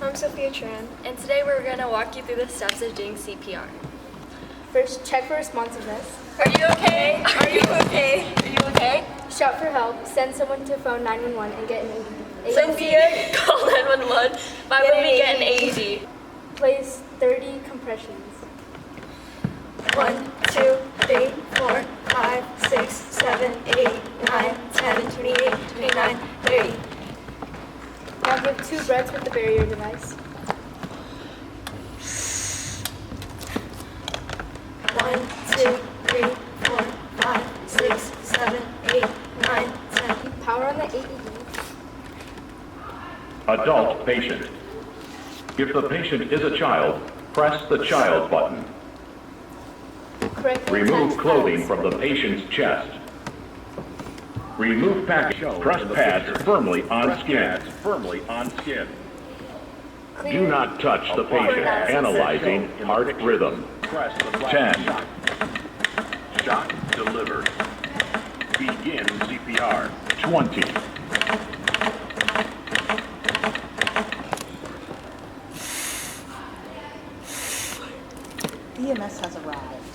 I'm Sophia Tran. And today we're going to walk you through the steps of doing CPR. First, check for responsiveness. Are you okay? Are you okay? Are you okay? Shout for help. Send someone to phone 911 and get an AED. Sophia, call 911. Why would we get an AED? Place 30 compressions. 1, 2, 3, 4, 5, 6, 7, 8, 9, 10, 28, 29, 30. Now give 2 breaths with the barrier device. 1, 2, 3, 4, 5, 6, 7, 8, 9, 10. Keep power on the AED. Adult patient. If the patient is a child, press the child button. Correctly Remove attach clothing pads. from the patient's chest. Remove package. Press pads firmly on skin. Clear. Do not touch the patient. Analyzing heart rhythm. 10. Shock delivered. Begin CPR. 20. EMS has arrived.